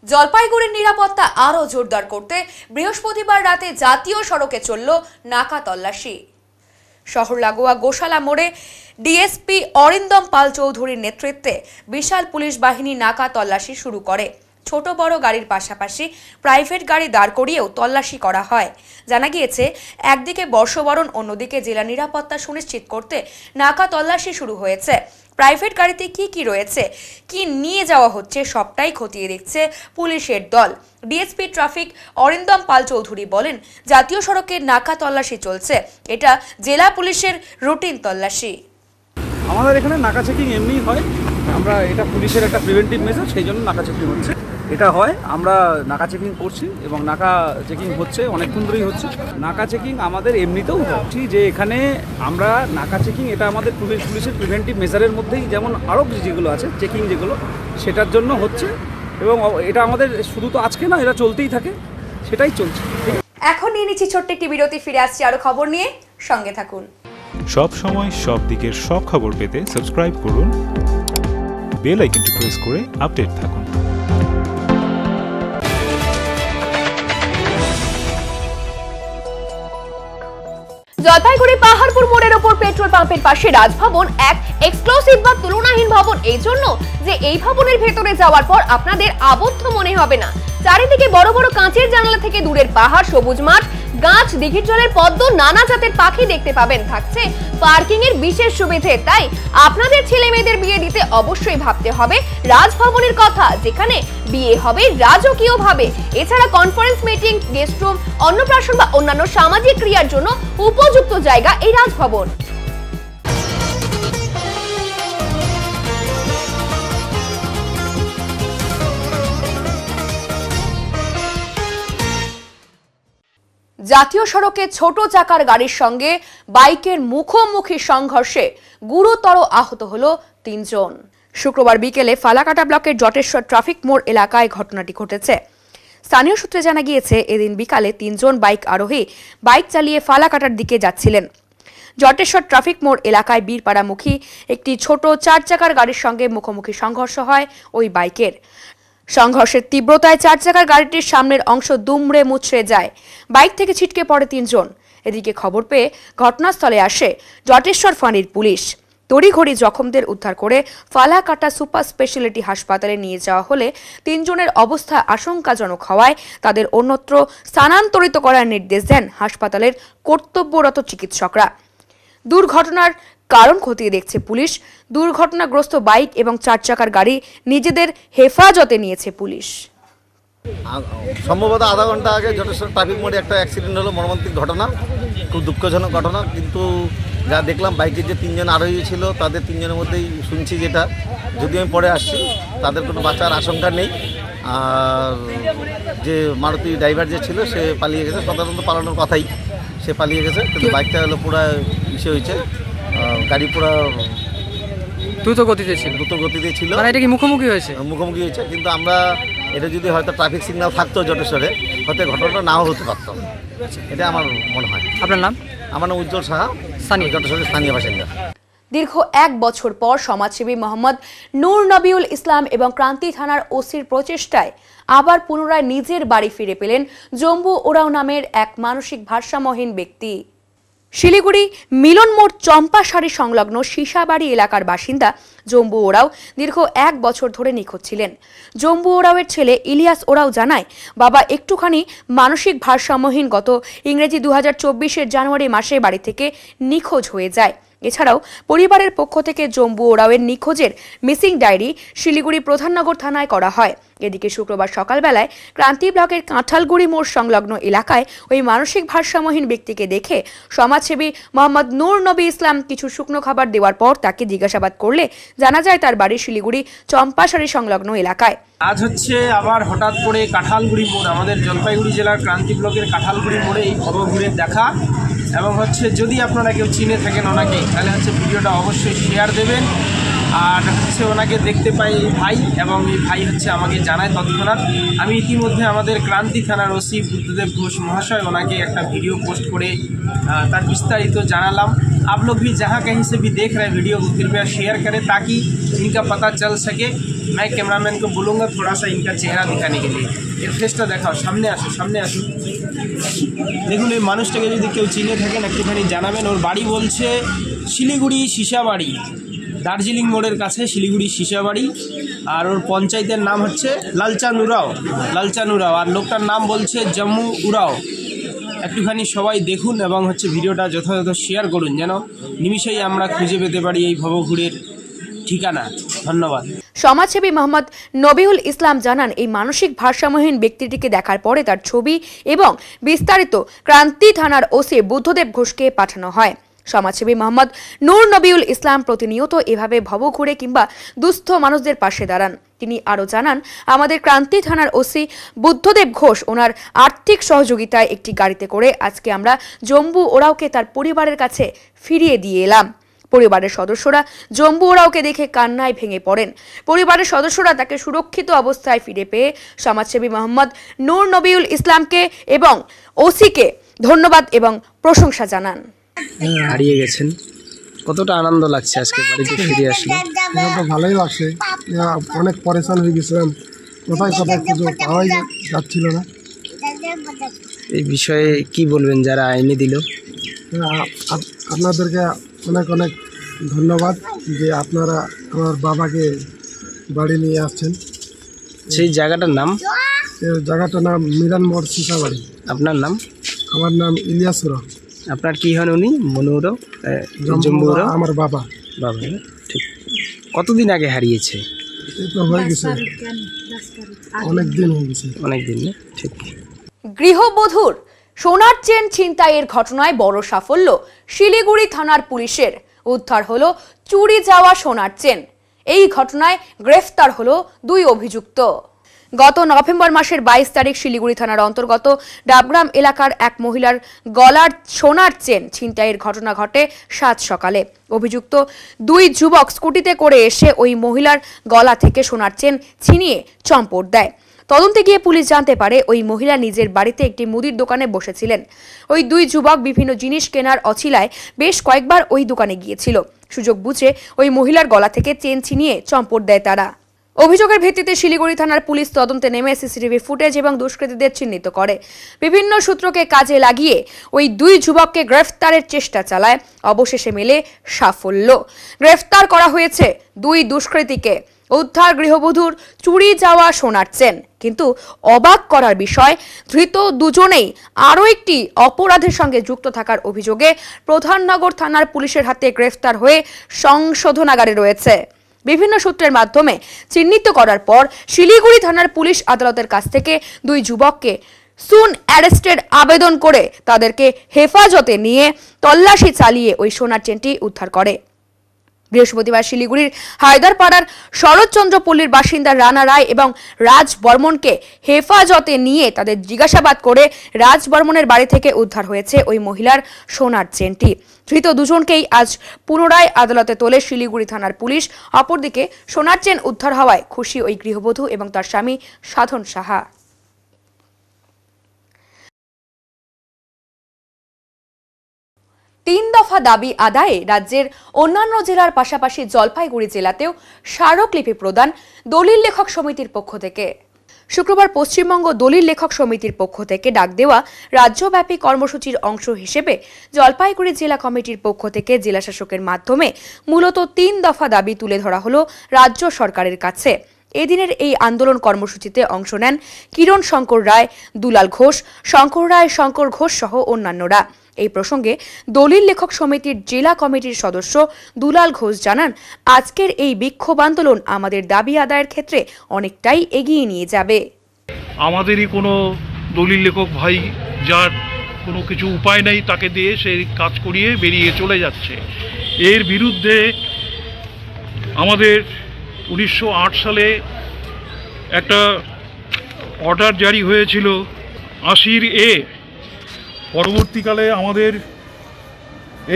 জলপাইগুড়ির নিরাপত্তা আরও জোরদার করতে বৃহস্পতিবার রাতে জাতীয় সড়কে চলল নাকা তল্লাশি। শহর লাগোয়া গোশালা মোড়ে ডিএসপি অরিন্দম পাল চৌধুরীর নেতৃত্বে বিশাল পুলিশ বাহিনী নাকা তল্লাশি শুরু করে। ছোট বড় গাড়ির পাশাপাশি প্রাইভেট গাড়ি দাঁড় করিয়েও তল্লাশি করা হয়। জানা গিয়েছে, একদিকে বর্ষবরণ, অন্যদিকে জেলা নিরাপত্তা সুনিশ্চিত করতে নাকা তল্লাশি শুরু হয়েছে। প্রাইভেট গাড়িতে কি রয়েছে, কি নিয়ে যাওয়া হচ্ছে, সবটাই খতিয়ে দেখছে পুলিশের দল। ডিএসপি ট্রাফিক অরিন্দম পাল চৌধুরী বলেন, জাতীয় সড়কে নাকা তল্লাশি চলছে, এটা জেলা পুলিশের রুটিন তল্লাশি। আমাদের এখানে নাকা চেকিং এমনি হয়, আমরা এটা পুলিশের একটা প্রিভেন্টিভ মেজার, সেই জন্য নাকা চেকিং হচ্ছে। এটা হয়, আমরা নাকা চেকিং করছি এবং নাকা চেকিং হচ্ছে, অনেকক্ষণ ধরেই হচ্ছে। নাকা চেকিং আমাদের এমনিতেও হচ্ছে, যে এখানে আমরা নাকা চেকিং এটা আমাদের পুলিশের প্রিভেন্টিভ মেজারের মধ্যেই, যেমন আরও যেগুলো আছে চেকিং যেগুলো, সেটার জন্য হচ্ছে। এবং এটা আমাদের শুধু তো আজকে না, এটা চলতেই থাকে, সেটাই চলছে। এখন নিয়ে নিচ্ছি ছোট্ট একটি বিরতি, ফিরে আসছি আরো খবর নিয়ে, সঙ্গে থাকুন। সব সময় সব দিকের সব খবর পেতে সাবস্ক্রাইব করুন, বেল আইকনটি প্রেস করে আপডেট থাকুন। জলপাইগুড়ি পাহাড়পুর মোড়ের ওপর পেট্রোল পাম্পের পাশে রাজভবন এক এক্সক্লুসিভ বা তুলনাহীন ভবন, এই জন্য যে এই ভবনের ভেতরে যাওয়ার পর আপনাদের আবদ্ধ মনে হবে না। চারিদিকে বড় বড় কাঁচের জানালা থেকে দূরের পাহাড়, সবুজ মাঠ, গাছ, দিঘির জলের পদ্ম, নানা জাতের পাখি দেখতে পাবেন। থাকছে পার্কিং এর বিশেষ সুবিধে। তাই আপনাদের ছেলে মেয়েদের বিয়ে দিতে অবশ্যই ভাবতে হবে রাজভবনের কথা, যেখানে বিয়ে হবে রাজকীয় ভাবে। এছাড়া কনফারেন্স, মিটিং, গেস্ট রুম, অন্নপ্রাশন বা অন্যান্য সামাজিক ক্রিয়ার জন্য উপযুক্ত জায়গা এই রাজভবন। জাতীয় সড়কে ছোট চাকার গাড়ির সঙ্গে বাইকের মুখোমুখি সংঘর্ষে গুরুতর আহত হলো 3 জন। শুক্রবার বিকেলে ফালাকাটা ব্লকের জটেশ্বর ট্রাফিক মোড় এলাকায় ঘটনাটি ঘটেছে। স্থানীয় সূত্রে জানা গিয়েছে, এদিন বিকালে 3 জন বাইক আরোহী বাইক চালিয়ে ফালাকাটার দিকে যাচ্ছিলেন। জটেশ্বর ট্রাফিক মোড় এলাকায় বীরপাড়ামুখী একটি ছোট 4 চাকার গাড়ির সঙ্গে মুখোমুখি সংঘর্ষ হয় ওই বাইকের। সংঘর্ষের তীব্রতায় 4 চাকার গাড়িটির সামনের অংশ দুমড়ে মুচড়ে যায়। বাইক থেকে ছিটকে পড়ে 3 জন। এদিকে খবর পেয়ে ঘটনাস্থলে আসে জটেশ্বর ফাঁড়ির পুলিশ। তড়িঘড়ি জখমদের উদ্ধার করে ফালাকাটা সুপার স্পেশালিটি হাসপাতালে নিয়ে যাওয়া হলে 3 জনের অবস্থা আশঙ্কাজনক হওয়ায় তাদের অন্যত্র স্থানান্তরিত করার নির্দেশ দেন হাসপাতালের কর্তব্যরত চিকিৎসকরা। দুর্ঘটনার কারণ খতিয়ে দেখছে পুলিশ। দুর্ঘটনাগ্রস্ত বাইক এবং 4 চাকার গাড়ি নিজেদের হেফাজতে নিয়েছে পুলিশ। সম্ভবত আধা ঘন্টা আগে জটেশ্বর ট্রাফিক মোড়ে একটা অ্যাক্সিডেন্ট হলো, মর্মান্তিক ঘটনা, খুব দুঃখজনক ঘটনা। কিন্তু যা দেখলাম বাইকের যে 3 জন আরোহী ছিল তাদের 3 জনের মধ্যেই শুনছি যেটা, যদি আমি পরে আসছি তাদের কোনো বাঁচার আশঙ্কা নেই। আর যে মারুতি ড্রাইভার যে ছিল সে পালিয়ে গেছে, সাধারণত পালানোর কথাই, সে পালিয়ে গেছে। কিন্তু বাইকটা হলো পুরো ইসে হয়েছে, গাড়ি পুরো দ্রুত গতিতে ছিল। মানে এটা কি মুখোমুখি হয়েছে? মুখোমুখি হয়েছে, কিন্তু আমরা এটা যদি হয়তো ট্রাফিক সিগন্যাল থাকতো জটেশ্বরে, হয়তো ঘটনাটা নাও হতে পারত, এটা আমার মনে হয়। আপনার নাম? আমার নাম উজ্জ্বল সাহা, জটেশ্বরের স্থানীয় বাসিন্দা। দীর্ঘ 1 বছর পর সমাজসেবী মোহাম্মদ নূর নবিউল ইসলাম এবং ক্রান্তি থানার ওসির প্রচেষ্টায় আবার পুনরায় নিজের বাড়ি ফিরে পেলেন জম্বু ওরাও নামের এক মানসিক ভারসাম্যহীন ব্যক্তি। শিলিগুড়ি মিলন মোড় চম্পাশাড়ি সংলগ্ন সীসাবাড়ি এলাকার বাসিন্দা জম্বু ওরাও দীর্ঘ 1 বছর ধরে নিখোঁজ ছিলেন। জম্বু ওরাওয়ের ছেলে ইলিয়াস ওরাও জানায়, বাবা একটুখানি মানসিক ভারসাম্যহীন গত ইংরেজি 2024-এর জানুয়ারি মাসে বাড়ি থেকে নিখোঁজ হয়ে যায়। এছাড়াও পরিবারের পক্ষ থেকে জম্বু ওরাওয়ের নিখোঁজের মিসিং ডায়েরি শিলিগুড়ি প্রধাননগর থানায় করা হয়। এদিকে শুক্রবার সকালবেলায় ক্রান্তি ব্লকের কাঁঠালগুড়ি মোড় সংলগ্ন এলাকায় ওই মানসিক ভারসাম্যহীন ব্যক্তিকে দেখে সমাজসেবী মোহাম্মদ নূর নবী ইসলাম কিছু শুকনো খাবার দেওয়ার পর তাকে জিজ্ঞাসাবাদ করলে জানা যায় তার বাড়ি শিলিগুড়ি চম্পাশাড়ি সংলগ্ন এলাকায়। আজ হচ্ছে আবার হঠাৎ করে কাঁঠালগুড়ি মোড়, আমাদের জলপাইগুড়ি জেলার ক্রান্তি ব্লকের কাঁঠালগুড়ি মোড়ে এই ভবঘুরের দেখা, এবং হচ্ছে যদি আপনারা কেউ চিনে থাকেন ওনাকে, তাহলে হচ্ছে ভিডিওটা অবশ্যই শেয়ার দেবেন। আর হচ্ছে ওনাকে দেখতে পাই এই ভাই, এবং এই ভাই হচ্ছে আমাকে জানায় তৎক্ষণাৎ। আমি ইতিমধ্যে আমাদের ক্রান্তি থানার ওসি বুদ্ধদেব ঘোষ মহাশয় ওনাকে একটা ভিডিও পোস্ট করে তার বিস্তারিত জানালাম। आप लोग भी जहाँ कहीं से भी देख रहे हैं वीडियो को कृपया शेयर करें ताकि इनका पता चल सके। मैं कैमरामैन को बोलूँगा थोड़ा सा इनका चेहरा दिखाने के लिए। এর ফেসটা দেখাও, সামনে আসুন। দেখুন এই মানুষটাকে যদি কেউ চিনে থাকেন একটুখানি জানাবেন। ওর বাড়ি বলছে শিলিগুড়ি সীসাবাড়ি, দার্জিলিং মোড়ের কাছে শিলিগুড়ি সীসাবাড়ি। আর ওর পঞ্চায়েতের নাম হচ্ছে লালচান উরাও। আর লোকটার নাম বলছে জম্মু উরাও। একটুখানি সবাই দেখুন এবং হচ্ছে ভিডিওটা যথাযথ শেয়ার করুন, যেন নিমিষেই আমরা খুঁজে পেতে পারি এই ভবঘুরের ঠিকানা। ধন্যবাদ। সমাজসেবী মোহাম্মদ নবিউল ইসলাম জানান, এই মানসিক ভারসাম্যহীন ব্যক্তিটিকে দেখার পরে তার ছবি এবং বিস্তারিত ক্রান্তি থানার ওসি বুদ্ধদেব ঘোষকে পাঠানো হয়। সমাজসেবী মোহাম্মদ নূর নবিউল ইসলাম প্রতিনিয়ত এভাবে ভবঘুরে কিংবা দুস্থ মানুষদের পাশে দাঁড়ান। তিনি আরও জানান, আমাদের ক্রান্তি থানার ওসি বুদ্ধদেব ঘোষ ওনার আর্থিক সহযোগিতায় একটি গাড়িতে করে আজকে আমরা জম্বু ওরাওকে তার পরিবারের কাছে ফিরিয়ে দিয়ে এলাম। পরিবারের সদস্যরা জম্বু ওরাওকে দেখে কান্নায় ভেঙে পড়েন। পরিবারের সদস্যরা তাকে সুরক্ষিত অবস্থায় ফিরে পেয়ে সমাজসেবী মোহাম্মদ নূর নবিউল ইসলামকে এবং ওসিকে ধন্যবাদ এবং প্রশংসা জানান। হারিয়ে গেছেন, কতটা আনন্দ লাগছে আজকে বাড়িতে ফিরে আসলে? তো ভালোই লাগছে, অনেক পরেশান হয়ে গেছিলাম, কোথায় খুঁজে পাওয়াই যাচ্ছিল না। এই বিষয়ে কি বলবেন যারা আইনে দিল? আপনাদেরকে অনেক অনেক ধন্যবাদ যে আপনারা আমার বাবাকে বাড়ি নিয়ে আসছেন। সেই জায়গাটার নাম? জায়গাটার নাম মিলন মোড় সীসাবাড়ি। আপনার নাম? আমার নাম ইলিয়াস ওরাও। আপনার কি হন উনি? মনু ওরাও? জম্বু ওরাও? আমার বাবা। ঠিক। কতদিন আগে হারিয়েছে? এই তো হয়ে গেছে, অনেক দিন হয়ে গেছে। অনেক দিন, ঠিক। গৃহবধূর সোনার চেন ছিনতাইয়ের ঘটনায় বড় সাফল্য শিলিগুড়ি থানার পুলিশের। উদ্ধার হলো চুরি যাওয়া সোনার চেন। এই ঘটনায় গ্রেফতার হলো 2 অভিযুক্ত। গত নভেম্বর মাসের 22 তারিখ শিলিগুড়ি থানার অন্তর্গত ডাবগ্রাম এলাকার এক মহিলার গলার সোনার চেন ছিনতাইয়ের ঘটনা ঘটে 7 সকালে। অভিযুক্ত 2 যুবক স্কুটিতে করে এসে ওই মহিলার গলা থেকে সোনার চেন ছিনিয়ে চম্পট দেয়। তদন্তে গিয়ে পুলিশ জানতে পারে ওই মহিলা নিজের বাড়িতে একটি মুদির দোকানে বসেছিলেন। ওই 2 যুবক বিভিন্ন জিনিস কেনার অছিলায় বেশ কয়েকবার ওই দোকানে গিয়েছিল। সুযোগ বুঝে ওই মহিলার গলা থেকে চেন ছিনিয়ে চম্পট দেয় তারা। অভিযোগের ভিত্তিতে শিলিগুড়ি থানার পুলিশ তদন্তে নেমে সিসিটিভি ফুটেজ এবং দুষ্কৃতীদের চিহ্নিত করে। বিভিন্ন সূত্রকে কাজে লাগিয়ে ওই 2 যুবককে গ্রেফতারের চেষ্টা চালায়। অবশেষে মেলে সাফল্য। গ্রেফতার করা হয়েছে 2 দুষ্কৃতীকে। উদ্ধার গৃহবধূর চুরি যাওয়া সোনার চেন। কিন্তু অবাক করার বিষয়, ধৃত দুজনেই আরও একটি অপরাধের সঙ্গে যুক্ত থাকার অভিযোগে প্রধাননগর থানার পুলিশের হাতে গ্রেফতার হয়ে সংশোধনাগারে রয়েছে। বিভিন্ন সূত্রের মাধ্যমে চিহ্নিত করার পর শিলিগুড়ি থানার পুলিশ আদালতের কাছ থেকে 2 যুবককে সুন অ্যারেস্টের আবেদন করে তাদেরকে হেফাজতে নিয়ে তল্লাশি চালিয়ে ওই সোনার চেনটি উদ্ধার করে। বৃহস্পতিবার শিলিগুড়ির হায়দারপাড়ার শরৎচন্দ্রপল্লীর বাসিন্দা রানা রায় এবং রাজ বর্মনকে হেফাজতে নিয়ে তাদের জিজ্ঞাসাবাদ করে রাজ বর্মনের বাড়ি থেকে উদ্ধার হয়েছে ওই মহিলার সোনার চেনটি। ধৃত দুজনকেই আজ পুনরায় আদালতে তোলে শিলিগুড়ি থানার পুলিশ। অপরদিকে সোনার চেন উদ্ধার হওয়ায় খুশি ওই গৃহবধূ এবং তার স্বামী সাধন সাহা। 3 দফা দাবি আদায়ে রাজ্যের অন্যান্য জেলার পাশাপাশি জলপাইগুড়ি জেলাতেও স্মারকলিপি প্রদান দলিল লেখক সমিতির পক্ষ থেকে। শুক্রবার পশ্চিমবঙ্গ দলিল লেখক সমিতির পক্ষ থেকে ডাক দেওয়া রাজ্যব্যাপী কর্মসূচির অংশ হিসেবে জলপাইগুড়ি জেলা কমিটির পক্ষ থেকে জেলা শাসকের মাধ্যমে মূলত 3 দফা দাবি তুলে ধরা হলো রাজ্য সরকারের কাছে। এদিনের এই আন্দোলন কর্মসূচিতে অংশ নেন কিরণ শঙ্কর রায়, দুলাল ঘোষ, শঙ্কর রায়, শঙ্কর ঘোষ সহ অন্যান্যরা। এই প্রসঙ্গে দলিল লেখক সমিতির জেলা কমিটির সদস্য দুলাল ঘোষ জানান, আজকের এই বিক্ষোভ আন্দোলন আমাদের দাবি আদায়ের ক্ষেত্রে অনেকটাই এগিয়ে নিয়ে যাবে। আমাদেরই কোনো দলিল লেখক ভাই যার কোনো কিছু উপায় নেই তাকে দিয়ে সেই কাজ করিয়ে বেরিয়ে চলে যাচ্ছে। এর বিরুদ্ধে আমাদের 1908 সালে একটা অর্ডার জারি হয়েছিল 80A। পরবর্তীকালে আমাদের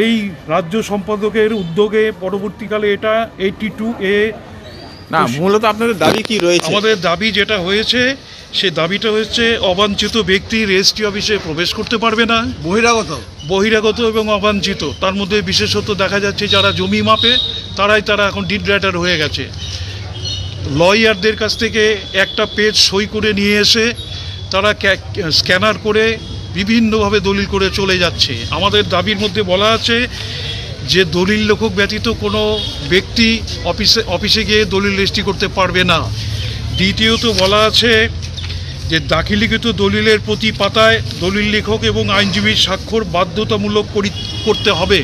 এই রাজ্য সম্পাদকের উদ্যোগে পরবর্তীকালে এটা 82A। না, মূলত আপনাদের দাবি কি রয়েছে? আমাদের দাবি যেটা হয়েছে সে দাবিটা হচ্ছে অবাঞ্ছিত ব্যক্তি রেজিস্ট্রি অফিসে প্রবেশ করতে পারবে না। বহিরাগত এবং অবাঞ্ছিত, তার মধ্যে বিশেষত দেখা যাচ্ছে যারা জমি মাপে তারা এখন ডিড রাইটার হয়ে গেছে। লয়ারদের কাছ থেকে একটা পেজ সই করে নিয়ে এসে তারা স্ক্যানার করে বিভিন্নভাবে দলিল করে চলে যাচ্ছে। আমাদের দাবির মধ্যে বলা আছে যে দলিল লেখক ব্যতীত কোনো ব্যক্তি অফিসে গিয়ে দলিল রেজিস্ট্রি করতে পারবে না। দ্বিতীয়ত বলা আছে যে দাখিলিখিত দলিলের প্রতি পাতায় দলিল লেখক এবং আইনজীবীর স্বাক্ষর বাধ্যতামূলক করতে হবে।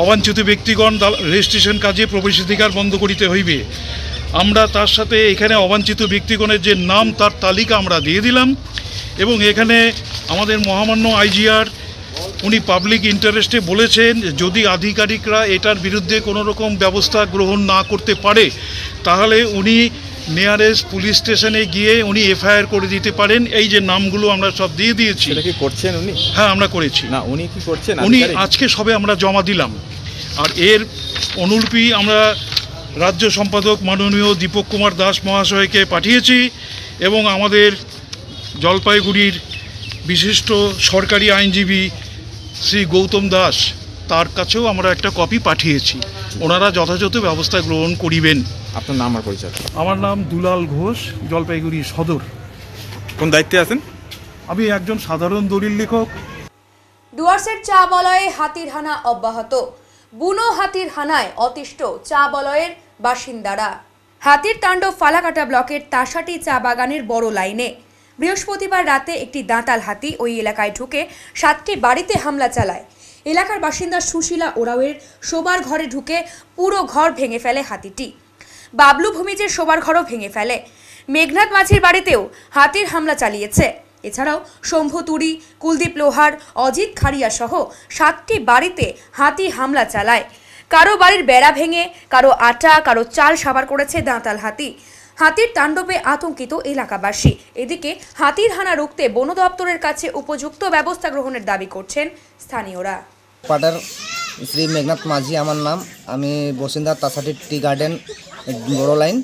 অবাঞ্ছিত ব্যক্তিগণ রেজিস্ট্রেশন কাজে প্রবেশাধিকার বন্ধ করিতে হইবে। আমরা তার সাথে এখানে অবাঞ্ছিত ব্যক্তিগণের যে নাম তার তালিকা আমরা দিয়ে দিলাম এবং এখানে আমাদের মহামান্য আইজিআর উনি পাবলিক ইন্টারেস্টে বলেছেন যদি আধিকারিকরা এটার বিরুদ্ধে কোনো রকম ব্যবস্থা গ্রহণ না করতে পারে তাহলে উনি নিয়ারেস্ট পুলিশ স্টেশনে গিয়ে উনি এফআইআর করে দিতে পারেন। এই যে নামগুলো আমরা সব দিয়ে দিয়েছি। এটা কি করছেন উনি? হ্যাঁ, আমরা করেছি। না, উনি কি করছেন? উনি আজকে সবে আমরা জমা দিলাম। আর এর অনুলিপি আমরা রাজ্য সম্পাদক মাননীয় দীপক কুমার দাস মহাশয়কে পাঠিয়েছি এবং আমাদের জলপাইগুড়ির বিশিষ্ট সরকারি আইনজীবী শ্রী গৌতম দাস তার কাছেও আমরা একটা কপি পাঠিয়েছি। ওনারা যথাযথ ব্যবস্থা গ্রহণ করিবেন। আপনার নাম আর পরিচয়? আমার নাম দুলাল ঘোষ, জলপাইগুড়ি সদর। কোন দায়িত্বে আছেন? আমি একজন সাধারণ দলিল লেখক। ডুয়ার্সের চা বলয়ে হাতির হানা অব্যাহত। বুনো হাতির হানায় অতিষ্ঠ চা বলয়ের বাসিন্দারা। হাতির তাণ্ডব ফালাকাটা ব্লকের তাসাটি চা বাগানের বড় লাইনে। বৃহস্পতিবার রাতে একটি দাঁতাল হাতি ওই এলাকায় ঢুকে 7টি বাড়িতে হামলা চালায়। এলাকার বাসিন্দা সুশীলা ওরাওয়ের শোবার ঘরে ঢুকে পুরো ঘর ভেঙে ফেলে হাতিটি। বাবলু ভূমিজের শোবার ঘরও ভেঙে ফেলে। মেঘনাথ মাঝির বাড়িতেও হাতির হামলা চালিয়েছে। এছাড়াও শম্ভু তুরি, কুলদীপ লোহার, অজিত খাড়িয়া সহ 7টি বাড়িতে হাতি হামলা চালায়। কারো বাড়ির বেড়া ভেঙে, কারো আটা, কারো চাল সাবার করেছে দাঁতাল হাতি। হাতির তাণ্ডবে আতঙ্কিত এলাকাবাসী। এদিকে হাতির হানা রুখতে বন দপ্তরের কাছে উপযুক্ত ব্যবস্থা গ্রহণের দাবি করছেন স্থানীয়রা। পাটার শ্রী মেঘনাথ মাঝি আমার নাম, আমি বসিন্দা তাসাটি টি গার্ডেন বড় লাইন।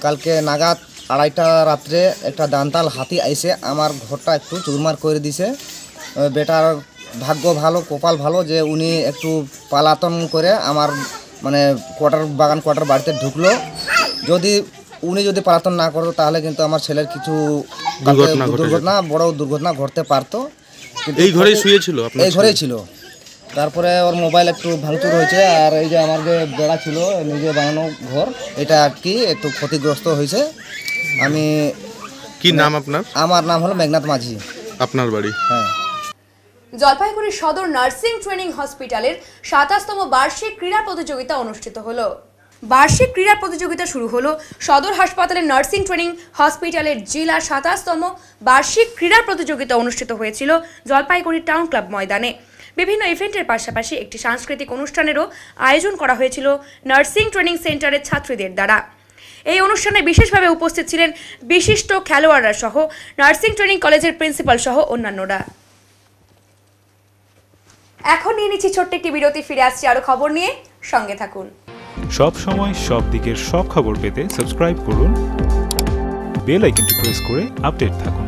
কালকে নাগাদ 2:30 রাত্রে একটা দান্তাল হাতি আইসে আমার ঘরটা একটু চুরমার করে দিছে। বেটার ভাগ্য ভালো, কপাল ভালো যে উনি একটু পালাতন করে আমার মানে কোয়ার্টার বাড়িতে ঢুকলো। উনি যদি পালাতন না করতো তাহলে কিন্তু আমার ছেলের কিছু দুর্ঘটনা, বড় দুর্ঘটনা ঘটতে পারতো। এই ঘরেই শুয়েছিল? এই ঘরেই ছিল। তারপরে ওর মোবাইল একটু ভাঙচুর হয়েছে, আর এই যে আমার যে বেড়া ছিল নিজে বানানো ঘর, এটা কি একটু ক্ষতিগ্রস্ত হয়েছে। আমি কি নাম আপনার? আমার নাম হলো মেঘনাথ মাঝি। আপনার বাড়ি? হ্যাঁ। জলপাইগুড়ি সদর নার্সিং ট্রেনিং হসপিটালের 27তম বার্ষিক ক্রীড়া প্রতিযোগিতা অনুষ্ঠিত হলো। বার্ষিক ক্রীড়া প্রতিযোগিতা শুরু হলো সদর হাসপাতালের নার্সিং ট্রেনিং হসপিটালের জেলা 27তম বার্ষিক ক্রীড়া প্রতিযোগিতা অনুষ্ঠিত হয়েছিল জলপাইগুড়ি টাউন ক্লাব ময়দানে। বিভিন্ন ইভেন্টের পাশাপাশি একটি সাংস্কৃতিক অনুষ্ঠানেরও আয়োজন করা হয়েছিল নার্সিং ট্রেনিং সেন্টারের ছাত্রীদের দ্বারা। এই অনুষ্ঠানে বিশেষভাবে উপস্থিত ছিলেন বিশিষ্ট খেলোয়াড়রা সহ নার্সিং ট্রেনিং কলেজের প্রিন্সিপাল সহ অন্যান্যরা। এখন নিয়ে নিচ্ছি ছোট্ট একটি বিরতি, ফিরে আসছি আরো খবর নিয়ে, সঙ্গে থাকুন। সব সময় সব দিকের সব খবর পেতে সাবস্ক্রাইব করুন, বেল আইকনটি প্রেস করে আপডেট থাকুন।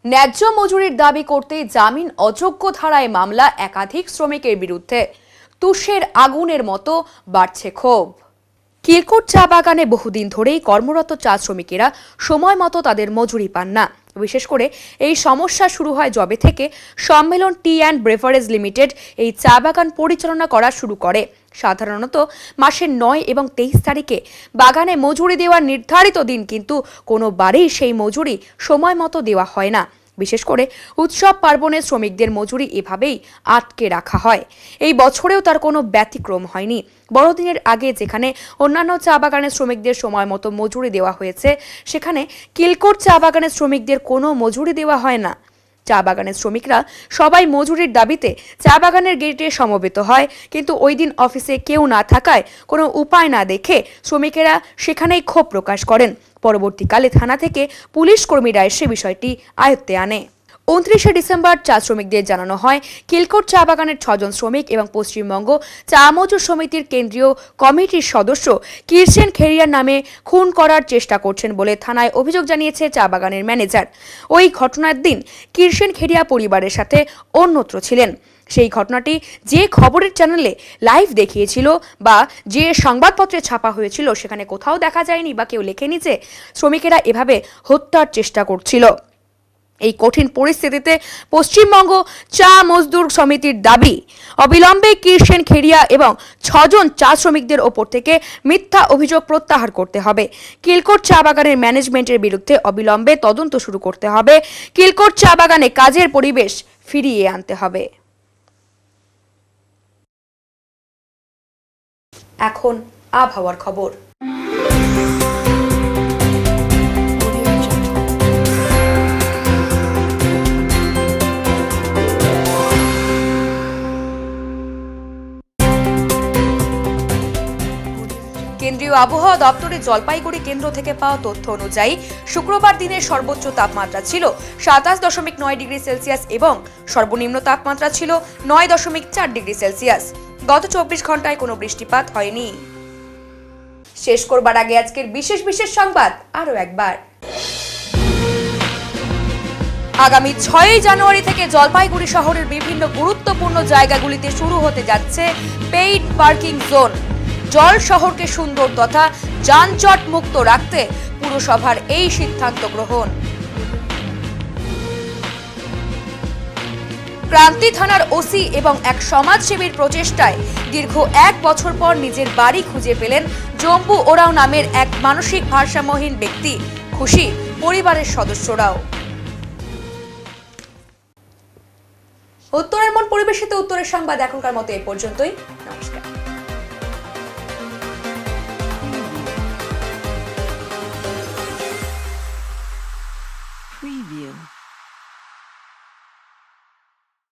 ন্যায্য মজুরির দাবি করতে জামিন অযোগ্য ধারায় মামলা একাধিক শ্রমিকের বিরুদ্ধে। তুষের আগুনের মতো বাড়ছে ক্ষোভ। কিলকোট চা বাগানে বহুদিন ধরেই কর্মরত চা শ্রমিকেরা সময় মতো তাদের মজুরি পান না। বিশেষ করে এই সমস্যা শুরু হয় যবে থেকে সম্মেলন টি অ্যান্ড ব্রেভারেজ লিমিটেড এই চা বাগান পরিচালনা করা শুরু করে। সাধারণত মাসের 9 এবং 23 তারিখে বাগানে মজুরি দেওয়ার নির্ধারিত দিন, কিন্তু কোনোবারেই সেই মজুরি সময় মতো দেওয়া হয় না। বিশেষ করে উৎসব পার্বণে শ্রমিকদের মজুরি এভাবেই আটকে রাখা হয়। এই বছরেও তার কোনো ব্যতিক্রম হয়নি। বড়দিনের আগে যেখানে অন্যান্য চা বাগানের শ্রমিকদের সময় মতো মজুরি দেওয়া হয়েছে, সেখানে কিলকোট চা বাগানের শ্রমিকদের কোনো মজুরি দেওয়া হয় না। চা বাগানের শ্রমিকরা সবাই মজুরির দাবিতে চা বাগানের গেটে সমবেত হয়, কিন্তু ওই দিন অফিসে কেউ না থাকায় কোনো উপায় না দেখে শ্রমিকেরা সেখানেই ক্ষোভ প্রকাশ করেন। পরবর্তীকালে থানা থেকে পুলিশ কর্মীরা এসে বিষয়টি আয়ত্তে আনে। 29শে ডিসেম্বর চা শ্রমিকদের জানানো হয় কিলকোট চা বাগানের 6 জন শ্রমিক এবং পশ্চিমবঙ্গ চা মজুর সমিতির কেন্দ্রীয় কমিটির সদস্য কিরসেন খেরিয়ার নামে খুন করার চেষ্টা করছেন বলে থানায় অভিযোগ জানিয়েছে চা বাগানের ম্যানেজার। ওই ঘটনার দিন কিরসেন খেরিয়া পরিবারের সাথে অন্যত্র ছিলেন। সেই ঘটনাটি যে খবরের চ্যানেলে লাইভ দেখিয়েছিল বা যে সংবাদপত্রে ছাপা হয়েছিল, সেখানে কোথাও দেখা যায়নি বা কেউ লেখেনি যে শ্রমিকেরা এভাবে হত্যার চেষ্টা করছিল। এই কঠিন পরিস্থিতিতে পশ্চিমবঙ্গ চা মজদুর সমিতির দাবি, অবিলম্বে কিরসেন খেরিয়া এবং 6 জন চা শ্রমিকদের ওপর থেকে মিথ্যা অভিযোগ প্রত্যাহার করতে হবে। কিলকোট চা বাগানের ম্যানেজমেন্টের বিরুদ্ধে অবিলম্বে তদন্ত শুরু করতে হবে। কিলকোট চা বাগানে কাজের পরিবেশ ফিরিয়ে আনতে হবে। এখন আবহাওয়ার খবর। কেন্দ্রীয় আবহাওয়া দপ্তরের জলপাইগুড়ি কেন্দ্র থেকে পাওয়া তথ্য অনুযায়ী শুক্রবার দিনের সর্বোচ্চ তাপমাত্রা ছিল 27.9 ডিগ্রি সেলসিয়াস এবং সর্বনিম্ন তাপমাত্রা ছিল 9.4 ডিগ্রি সেলসিয়াস। গত 24 ঘন্টায় কোনো বৃষ্টিপাত হয়নি। শেষ করবার আগে আজকের বিশেষ সংবাদ আরো একবার। আগামী 6 জানুয়ারি থেকে জলপাইগুড়ি শহরের বিভিন্ন গুরুত্বপূর্ণ জায়গাগুলিতে শুরু হতে যাচ্ছে পেইড পার্কিং জোন। জল শহরকে সুন্দর তথা যানজট মুক্ত রাখতে পুরসভার এই সিদ্ধান্ত গ্রহণ। ক্রান্তি থানার ওসি এবং এক সমাজসেবীর প্রচেষ্টায় দীর্ঘ 1 বছর পর নিজের বাড়ি খুঁজে পেলেন জম্বু ওরাও নামের এক মানসিক ভারসাম্যহীন ব্যক্তি। খুশি পরিবারের সদস্যরাও। উত্তরের মন পরিবেশিত উত্তরের সংবাদ এখনকার মতো এই পর্যন্তই।